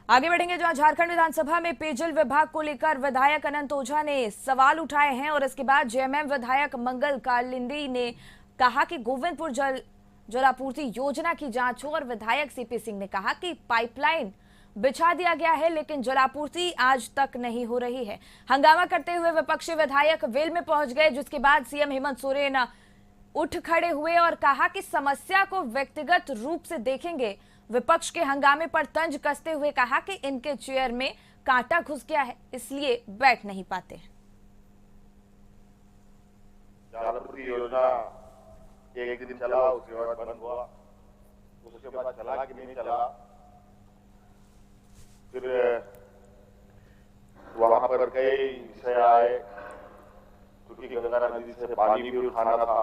आगे बढ़ेंगे जहां झारखंड विधानसभा में पेयजल विभाग को लेकर विधायक अनंत ओझा ने सवाल उठाए हैं और इसके बाद जेएमएम विधायक मंगल कालिंदी ने कहा कि गोविंदपुर जलापूर्ति योजना की जांच हो और विधायक सीपी सिंह ने कहा कि पाइपलाइन बिछा दिया गया है लेकिन जलापूर्ति आज तक नहीं हो रही है। हंगामा करते हुए विपक्षी विधायक वेल में पहुंच गए, जिसके बाद सीएम हेमंत सोरेन उठ खड़े हुए और कहा कि समस्या को व्यक्तिगत रूप से देखेंगे। विपक्ष के हंगामे पर तंज कसते हुए कहा कि इनके चेयर में कांटा घुस गया है, इसलिए बैठ नहीं पाते हैं। जलापूर्ति योजना एक दिन चला, उसके बाद बंद हुआ, उसके बाद चला कि नहीं चला, फिर वहां पर कई विषय आए क्योंकि गंगा नदी से पानी भी उठाना था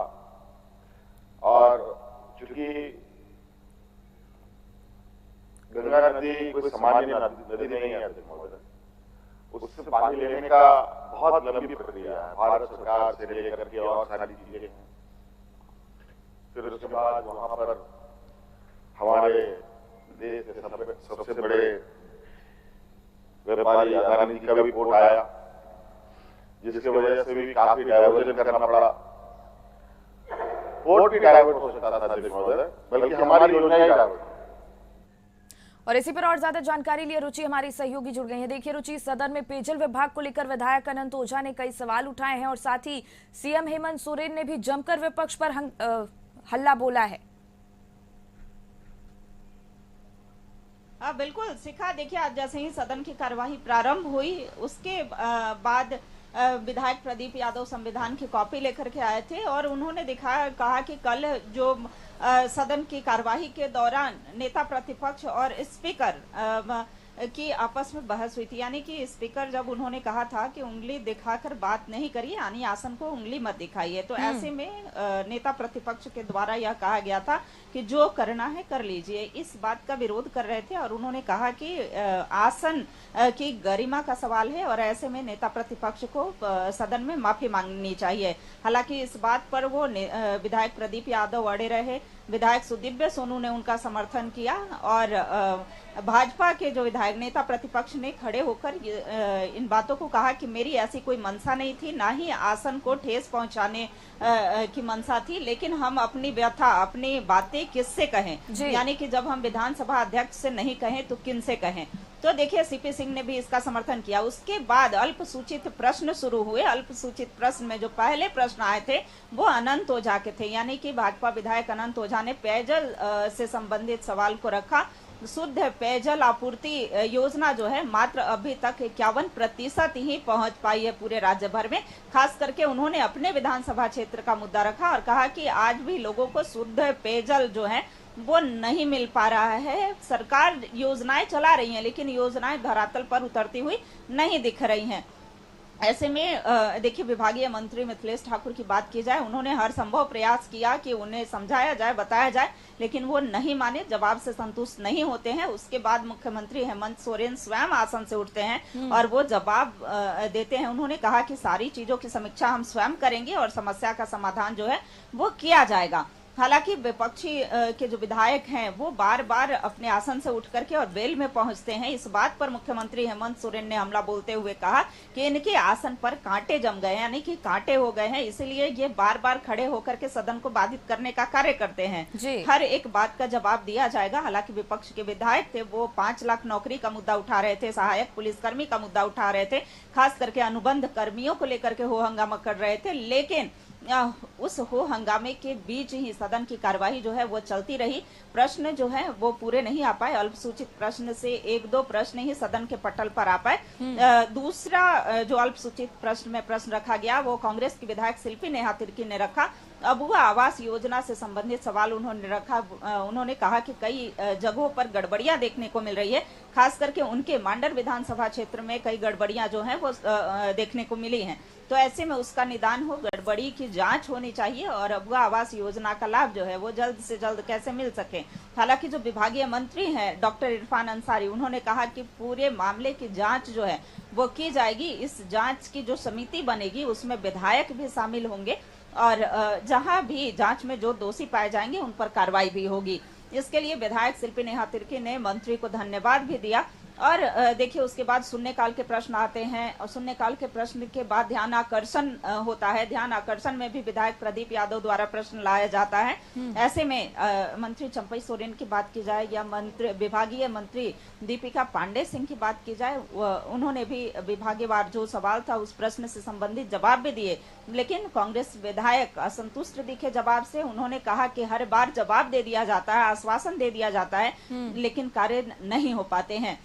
और चूंकि गंगा नदी कोई सामान्य नदी नहीं है महोदय, उससे पानी लेने का बहुत लंबी प्रक्रिया है, भारत सरकार से लेकर के और सारी चीजें हैं। फिर उसके बाद वहां पर हमारे देश के सबसे बड़े व्यापारी अदानी जी का भी रिपोर्ट आया, जिसकी वजह से भी काफी डाइवर्जन करना पड़ा। पोर्ट भी डाइवर्ट हो सकता था महोदय, बल्कि हमारी योजना ही डाइवर्ट। और इसी पर और ज्यादा जानकारी लिए रुचि हमारी सहयोगी जुड़ गई है। देखिए रुचि, सदन में पेयजल विभाग को लेकर विधायक अनंत ओझा ने कई सवाल उठाए हैं और साथ ही सीएम हेमंत सोरेन ने भी जमकर विपक्ष पर हल्ला बोला है। बिल्कुल शिखा, देखिए आज जैसे ही सदन की कार्यवाही प्रारंभ हुई उसके बाद विधायक प्रदीप यादव संविधान की कॉपी लेकर के आए थे और उन्होंने कहा कि कल जो सदन की कार्यवाही के दौरान नेता प्रतिपक्ष और स्पीकर की आपस में बहस हुई थी, यानी कि स्पीकर जब उन्होंने कहा था कि उंगली दिखाकर बात नहीं करिए, यानी आसन को उंगली मत दिखाइए, तो ऐसे में नेता प्रतिपक्ष के द्वारा यह कहा गया था कि जो करना है कर लीजिए। इस बात का विरोध कर रहे थे और उन्होंने कहा कि आसन की गरिमा का सवाल है और ऐसे में नेता प्रतिपक्ष को सदन में माफी मांगनी चाहिए। हालांकि इस बात पर वो विधायक प्रदीप यादव अड़े रहे, विधायक सुदीव्य सोनू ने उनका समर्थन किया और भाजपा के जो विधायक नेता प्रतिपक्ष ने खड़े होकर इन बातों को कहा कि मेरी ऐसी कोई मंशा नहीं थी, ना ही आसन को ठेस पहुंचाने की मंशा थी, लेकिन हम अपनी व्यथा अपनी बातें किससे कहें, यानी कि जब हम विधानसभा अध्यक्ष से नहीं कहें तो किन से कहें। तो देखिए सीपी सिंह ने भी इसका समर्थन किया। उसके बाद अल्पसूचित प्रश्न शुरू हुए। अल्पसूचित प्रश्न में जो पहले प्रश्न आए थे वो अनंत ओझा के थे, यानी कि भाजपा विधायक अनंत ओझा ने पेयजल से संबंधित सवाल को रखा। शुद्ध पेयजल आपूर्ति योजना जो है मात्र अभी तक 51% ही पहुंच पाई है पूरे राज्य भर में। खास करके उन्होंने अपने विधानसभा क्षेत्र का मुद्दा रखा और कहा कि आज भी लोगों को शुद्ध पेयजल जो है वो नहीं मिल पा रहा है। सरकार योजनाएं चला रही है लेकिन योजनाएं धरातल पर उतरती हुई नहीं दिख रही हैं। ऐसे में देखिए विभागीय मंत्री मिथिलेश ठाकुर की बात की जाए, उन्होंने हर संभव प्रयास किया कि उन्हें समझाया जाए, बताया जाए, लेकिन वो नहीं माने, जवाब से संतुष्ट नहीं होते हैं। उसके बाद मुख्यमंत्री हेमंत सोरेन स्वयं आसन से उठते हैं और वो जवाब देते हैं। उन्होंने कहा कि सारी चीजों की समीक्षा हम स्वयं करेंगे और समस्या का समाधान जो है वो किया जाएगा। हालांकि विपक्षी के जो विधायक हैं वो बार बार अपने आसन से उठ करके और वेल में पहुंचते हैं। इस बात पर मुख्यमंत्री हेमंत सोरेन ने हमला बोलते हुए कहा कि इनके आसन पर कांटे जम गए, यानी कि कांटे हो गए हैं, इसलिए ये बार बार खड़े होकर के सदन को बाधित करने का कार्य करते हैं। हर एक बात का जवाब दिया जाएगा। हालांकि विपक्ष के विधायक थे वो 5 लाख नौकरी का मुद्दा उठा रहे थे, सहायक पुलिसकर्मी का मुद्दा उठा रहे थे, खास करके अनुबंध कर्मियों को लेकर के हो हंगामा कर रहे थे, लेकिन उस हो हंगामे के बीच ही सदन की कार्यवाही जो है वो चलती रही। प्रश्न जो है वो पूरे नहीं आ पाए। अल्पसूचित प्रश्न से 1-2 प्रश्न ही सदन के पटल पर आ पाए। दूसरा जो अल्पसूचित प्रश्न में प्रश्न रखा गया वो कांग्रेस की विधायक शिल्पी नेहा तिर्की ने रखा। अबुआ आवास योजना से संबंधित सवाल उन्होंने रखा। उन्होंने कहा कि कई जगहों पर गड़बड़ियां देखने को मिल रही है, खास करके उनके मांडर विधानसभा क्षेत्र में कई गड़बड़ियां जो हैं वो देखने को मिली हैं। तो ऐसे में उसका निदान हो, गड़बड़ी की जांच होनी चाहिए और अबुआ आवास योजना का लाभ जो है वो जल्द से जल्द कैसे मिल सके। हालांकि जो विभागीय मंत्री हैं डॉक्टर इरफान अंसारी, उन्होंने कहा कि पूरे मामले की जांच जो है वो की जाएगी। इस जांच की जो समिति बनेगी उसमें विधायक भी शामिल होंगे और जहां भी जांच में जो दोषी पाए जाएंगे उन पर कार्रवाई भी होगी। इसके लिए विधायक शिल्पी नेहा तिर्की ने मंत्री को धन्यवाद भी दिया और देखिए उसके बाद शून्यकाल के प्रश्न आते हैं और शून्यकाल के प्रश्न के बाद ध्यान आकर्षण होता है। ध्यान आकर्षण में भी विधायक प्रदीप यादव द्वारा प्रश्न लाया जाता है। ऐसे में मंत्री चंपई सोरेन की बात की जाए या विभागीय मंत्री दीपिका पांडे सिंह की बात की जाए, उन्होंने भी विभागीयवार जो सवाल था उस प्रश्न से संबंधित जवाब भी दिए, लेकिन कांग्रेस विधायक असंतुष्ट दिखे जवाब से। उन्होंने कहा कि हर बार जवाब दे दिया जाता है, आश्वासन दे दिया जाता है, लेकिन कार्य नहीं हो पाते हैं।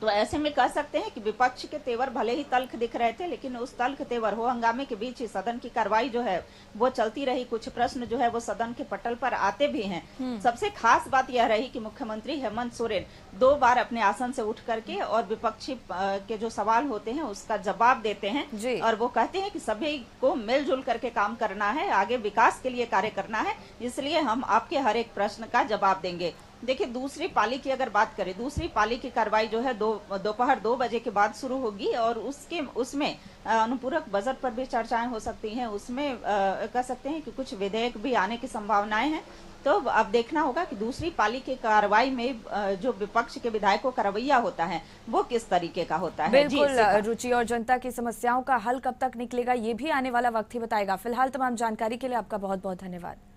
तो ऐसे में कह सकते हैं कि विपक्ष के तेवर भले ही तल्ख दिख रहे थे, लेकिन उस तल्ख तेवर हो हंगामे के बीच ही सदन की कार्रवाई जो है वो चलती रही। कुछ प्रश्न जो है वो सदन के पटल पर आते भी हैं। सबसे खास बात यह रही कि मुख्यमंत्री हेमंत सोरेन 2 बार अपने आसन से उठ करके और विपक्षी के जो सवाल होते हैं उसका जवाब देते हैं और वो कहते हैं कि सभी को मिलजुल करके काम करना है, आगे विकास के लिए कार्य करना है, इसलिए हम आपके हर एक प्रश्न का जवाब देंगे। देखिए दूसरी पाली की अगर बात करें, दूसरी पाली की कार्रवाई जो है दोपहर 2 बजे के बाद शुरू होगी और उसमें अनुपूरक बजट पर भी चर्चाएं हो सकती हैं। उसमें कह सकते हैं कि कुछ विधेयक भी आने की संभावनाएं हैं। तो अब देखना होगा कि दूसरी पाली की कार्रवाई में जो विपक्ष के विधायकों का रवैया होता है वो किस तरीके का होता है। बिल्कुल रुचि, और जनता की समस्याओं का हल कब तक निकलेगा ये भी आने वाला वक्त ही बताएगा। फिलहाल तमाम जानकारी के लिए आपका बहुत बहुत धन्यवाद।